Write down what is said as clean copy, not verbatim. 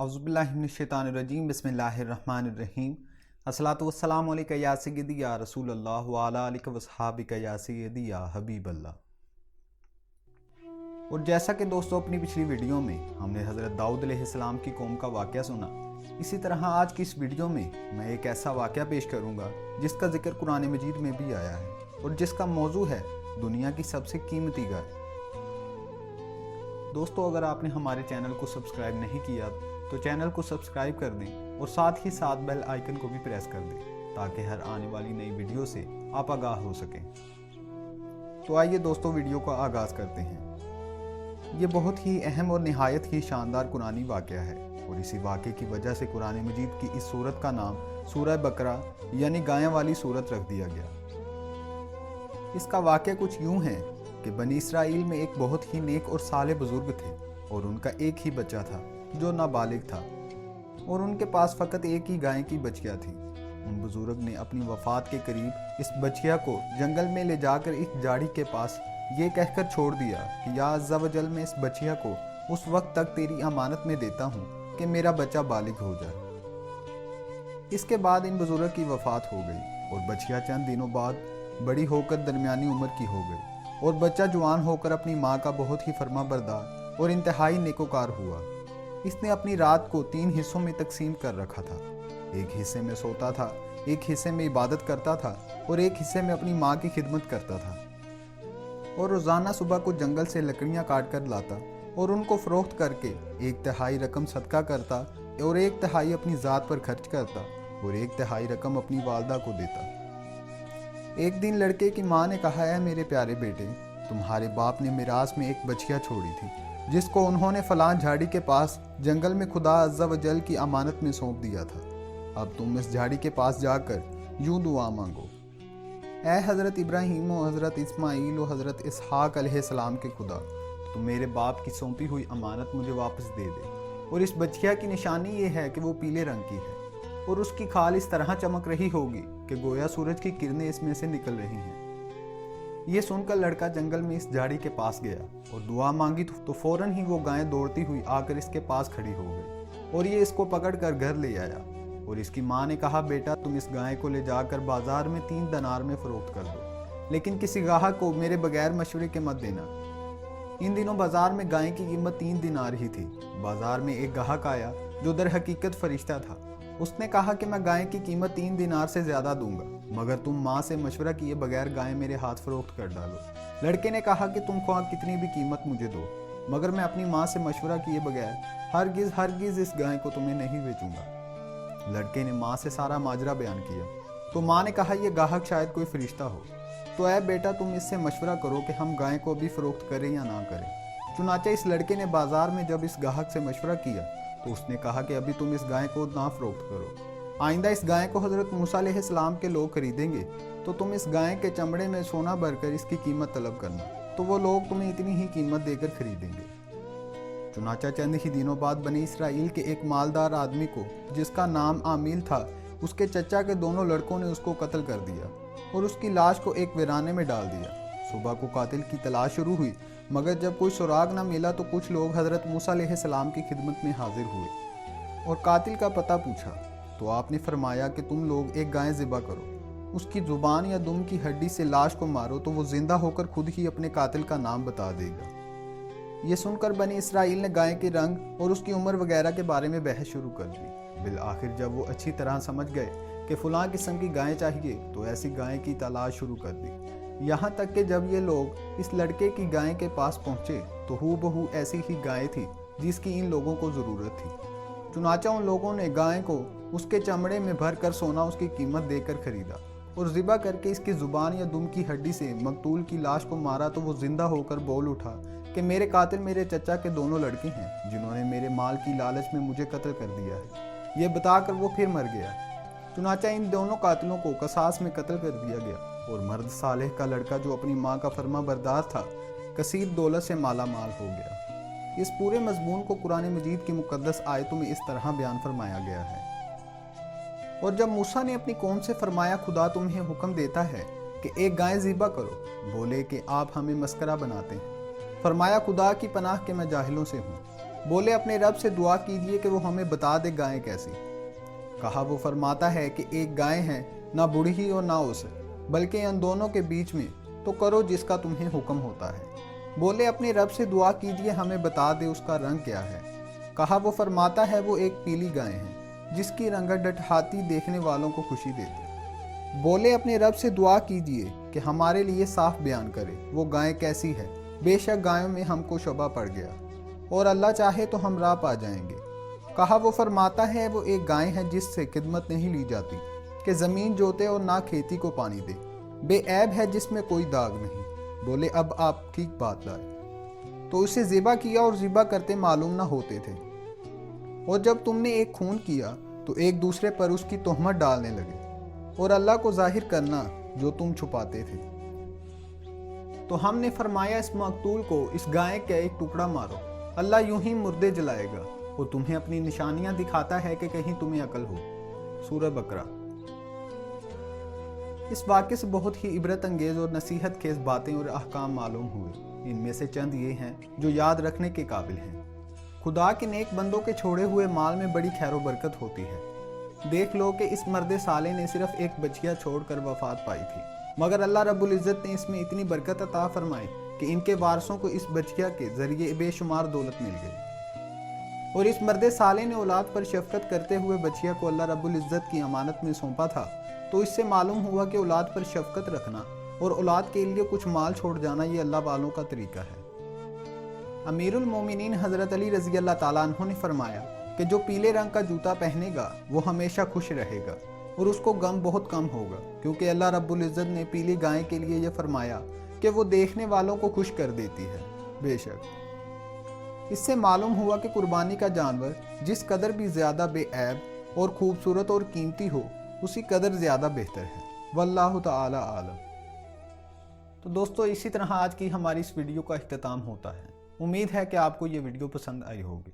अऊज़ुबिल्लाहि मिनश्शैतानिर्रजीम बिस्मिल्लाहिर्रहमानिर्रहीम अस्सलातु वस्सलामु अलैका या सय्यदी या रसूलल्लाह व अला आलिका व अस्हाबिका या सय्यदी या हबीबल्लाह। और जैसा कि दोस्तों अपनी पिछली वीडियो में हमने हज़रत दाऊद अलैहिस्सलाम की कौम का वाक़या सुना, इसी तरह आज की इस वीडियो में मैं एक ऐसा वाक़या पेश करूँगा जिसका जिक्र कुरान मजीद में भी आया है और जिसका मौजू है दुनिया की सबसे कीमती गाय। दोस्तों, अगर आपने हमारे चैनल को सब्सक्राइब नहीं किया तो चैनल को सब्सक्राइब कर दें और साथ ही साथ बेल आइकन को भी प्रेस कर दें ताकि हर आने वाली नई वीडियो से आप आगाह हो सकें। तो आइए दोस्तों, वीडियो का आगाज़ करते हैं। ये बहुत ही अहम और निहायत ही शानदार कुरानी वाक़या है और इसी वाक़े की वजह से कुरान मजीद की इस सूरत का नाम सूरह बकरा यानी गायों वाली सूरत रख दिया गया। इसका वाक़या कुछ यूँ है कि बनी इसराइल में एक बहुत ही नेक और साले बुजुर्ग थे और उनका एक ही बच्चा था जो नाबालिग था और उनके पास फ़कत एक ही गाय की बच्चियाँ थी। उन बुजुर्ग ने अपनी वफ़ात के करीब इस बच्चिया को जंगल में ले जाकर एक झाड़ी के पास ये कहकर छोड़ दिया कि या अज़्ज़ा व जल मैं इस बच्चिया को उस वक्त तक तेरी अमानत में देता हूँ कि मेरा बच्चा बालिग हो जाए। इसके बाद इन बुजुर्ग की वफ़ात हो गई और बच्चिया चंद दिनों बाद बड़ी होकर दरमियानी उम्र की हो गई और बच्चा जवान होकर अपनी माँ का बहुत ही फर्मा बरदार और इंतहाई नेकोकार हुआ। इसने अपनी रात को 3 हिस्सों में तकसीम कर रखा था। एक हिस्से में सोता था, एक हिस्से में इबादत करता था और एक हिस्से में अपनी माँ की खिदमत करता था। और रोज़ाना सुबह को जंगल से लकड़ियाँ काट कर लाता और उनको फ़रोख्त करके 1/3 रकम सदका करता और 1/3 अपनी ज़ात पर खर्च करता और 1/3 रकम अपनी वालदा को देता। एक दिन लड़के की माँ ने कहा, है मेरे प्यारे बेटे, तुम्हारे बाप ने मिरास में एक बच्चिया छोड़ी थी जिसको उन्होंने फलां झाड़ी के पास जंगल में खुदा अज़्ज़ा व जल की अमानत में सौंप दिया था। अब तुम इस झाड़ी के पास जाकर यूं दुआ मांगो, ऐ हज़रत इब्राहीम व हज़रत इस्माईल व हज़रत इसहाक़ अलैहिस्सलाम के खुदा, तुम मेरे बाप की सौंपी हुई अमानत मुझे वापस दे दे। और इस बच्चिया की निशानी ये है कि वो पीले रंग की है और उसकी खाल इस तरह चमक रही होगी कि गोया सूरज की किरणें इसमें से निकल रही हैं। ये सुनकर लड़का जंगल में इस झाड़ी के पास गया और दुआ मांगी तो फौरन ही वो गाय दौड़ती हुई आकर इसके पास खड़ी हो गई और ये इसको पकड़ कर घर ले आया। और इसकी माँ ने कहा, बेटा तुम इस गाय को ले जाकर बाजार में 3 दिनार में फ़रोख्त कर दो, लेकिन किसी गाहक को मेरे बगैर मशवरे के मत देना। इन दिनों बाजार में गाय की कीमत 3 दिनार ही थी। बाजार में एक गाहक आया जो दर हकीकत फरिश्ता था। उसने कहा कि मैं गाय की कीमत 3 दिनार से ज़्यादा दूंगा मगर तुम माँ से मशवरा किए बगैर गाय मेरे हाथ फ़रोख्त कर डालो। लड़के ने कहा कि तुम ख्वाह कितनी भी कीमत मुझे दो मगर मैं अपनी माँ से मशवरा किए बगैर हरगिज़ इस गाय को तुम्हें नहीं बेचूंगा। लड़के ने माँ से सारा माजरा बयान किया तो माँ ने कहा, यह गाहक शायद कोई फरिश्ता हो, तो ऐ बेटा तुम इससे मशवरा करो कि हम गाय को अभी फ़रोख्त करें या ना करें। चुनाचे इस लड़के ने बाजार में जब इस गाहक से मशवरा किया तो उसने कहा कि अभी तुम इस गाय को ना फ़रोख्त करो, आइंदा इस गाय को हज़रत मूसा अलैहिस्सलाम के लोग खरीदेंगे तो तुम इस गाय के चमड़े में सोना भरकर इसकी कीमत तलब करना, तो वो लोग तुम्हें इतनी ही कीमत देकर खरीदेंगे। चुनाचा चंद ही दिनों बाद बनी इसराइल के एक मालदार आदमी को जिसका नाम आमील था, उसके चचा के दोनों लड़कों ने उसको कत्ल कर दिया और उसकी लाश को एक वीराने में डाल दिया। सुबह को कातिल की तलाश शुरू हुई मगर जब कोई सुराग न मिला तो कुछ लोग हज़रत मूसा अलैहिस्सलाम की खिदमत में हाजिर हुए और कातिल का पता पूछा तो आपने फरमाया कि तुम लोग एक गाय ज़िबा करो, उसकी ज़ुबान या दुम की हड्डी से लाश को मारो तो वो जिंदा होकर खुद ही अपने कातिल का नाम बता देगा। ये सुनकर बनी इसराइल ने गाय के रंग और उसकी उम्र वगैरह के बारे में बहस शुरू कर दी। बिल आखिर जब वो अच्छी तरह समझ गए कि फ़लाँ किस्म की गाय चाहिए तो ऐसी गाय की तलाश शुरू कर दी। यहाँ तक कि जब ये लोग इस लड़के की गाय के पास पहुँचे तो हूबहू ऐसी ही गाय थी जिसकी इन लोगों को ज़रूरत थी। चुनाचा उन लोगों ने गाय को उसके चमड़े में भर कर सोना उसकी कीमत देकर खरीदा और ज़िबा करके इसकी ज़ुबान या दुम की हड्डी से मकतूल की लाश को मारा तो वो जिंदा होकर बोल उठा कि मेरे कातिल मेरे चचा के दोनों लड़के हैं जिन्होंने मेरे माल की लालच में मुझे कत्ल कर दिया है। ये बताकर वो फिर मर गया। चुनाचा इन दोनों कातिलों को कसास में कत्ल कर दिया गया और मर्द सालेह का लड़का जो अपनी माँ का फर्मा बरदार था कसीर दौलत से माला माल हो गया। इस पूरे मजमून को कुरान मजीद की मुकद्दस आयतों में इस तरह बयान फरमाया गया है। और जब मूसा ने अपनी कौम से फरमाया, खुदा तुम्हें हुक्म देता है कि एक गाय ज़िबा करो, बोले कि आप हमें मस्करा बनाते हैं। फरमाया, खुदा की पनाह के मैं जाहिलों से हूँ। بولے اپنے رب سے دعا کیجئے کہ وہ ہمیں بتا دے گائیں کیسی۔ کہا وہ فرماتا ہے کہ ایک گائے ہے، نہ بوڑھی اور نہ اوسط، بلکہ ان دونوں کے بیچ میں، تو کرو جس کا تمہیں حکم ہوتا ہے۔ بولے اپنے رب سے دعا کیجئے ہمیں بتا دے اس کا رنگ کیا ہے۔ کہا وہ فرماتا ہے وہ ایک پیلی گائے ہے، جس کی رنگت ڈٹھاتی دیکھنے والوں کو خوشی دیتی۔ بولے اپنے رب سے دعا کیجئے کہ ہمارے لیے صاف بیان کرے وہ گائے کیسی ہے، بے شک گایوں میں ہم کو شبہ پڑ گیا، اور اللہ چاہے تو ہم راہ پا جائیں گے۔ کہا وہ فرماتا ہے وہ ایک گائے ہے جس سے خدمت نہیں لی جاتی، کہ زمین جوتے اور نہ کھیتی کو پانی دے، بے عیب ہے جس میں کوئی داغ نہیں۔ بولے اب آپ ٹھیک بات لائے، تو اسے ذبح کیا، اور ذبح کرتے معلوم نہ ہوتے تھے، اور جب تم نے ایک خون کیا تو ایک دوسرے پر اس کی تہمت ڈالنے لگے، اور اللہ کو ظاہر کرنا جو تم چھپاتے تھے۔ تو ہم نے فرمایا اس مقتول کو اس گائے کا ایک ٹکڑا مارو، اللہ یوں ہی مردے جلائے گا، وہ تمہیں اپنی نشانیاں دکھاتا ہے کہ کہیں تمہیں عقل ہو۔ سورہ بقرہ۔ اس واقعے سے بہت ہی عبرت انگیز اور نصیحت خیز باتیں اور احکام معلوم ہوئے۔ ان میں سے چند یہ ہیں جو یاد رکھنے کے قابل ہیں۔ خدا کے نیک بندوں کے چھوڑے ہوئے مال میں بڑی خیر و برکت ہوتی ہے۔ دیکھ لو کہ اس مرد صالح نے صرف ایک بچیا چھوڑ کر وفات پائی تھی، مگر اللہ رب العزت نے اس میں اتنی برکت عطا فرمائی کہ ان کے وارثوں کو اس بچیا کے ذریعے بے شمار دولت مل گئی۔ اور اس مرد صالح نے اولاد پر شفقت کرتے ہوئے بچیا کو اللہ رب العزت کی امانت میں سونپا تھا، تو اس سے معلوم ہوا کہ اولاد پر شفقت رکھنا اور اولاد کے لیے کچھ مال چھوڑ جانا یہ اللہ والوں کا طریقہ ہے۔ امیر المومنین حضرت علی رضی اللہ تعالیٰ عنہ نے فرمایا کہ جو پیلے رنگ کا جوتا پہنے گا وہ ہمیشہ خوش رہے گا، اور اس کو غم بہت کم ہوگا، کیونکہ اللہ رب العزت نے پیلی گائے کے لیے یہ فرمایا کہ وہ دیکھنے والوں کو خوش کر دیتی ہے۔ بے شک اس سے معلوم ہوا کہ قربانی کا جانور جس قدر بھی زیادہ بے عیب اور خوبصورت اور قیمتی ہو، اسی قدر زیادہ بہتر ہے۔ واللہ تعالی عالم۔ تو دوستو اسی طرح آج کی ہماری اس ویڈیو کا اختتام ہوتا ہے۔ امید ہے کہ آپ کو یہ ویڈیو پسند آئی ہوگی۔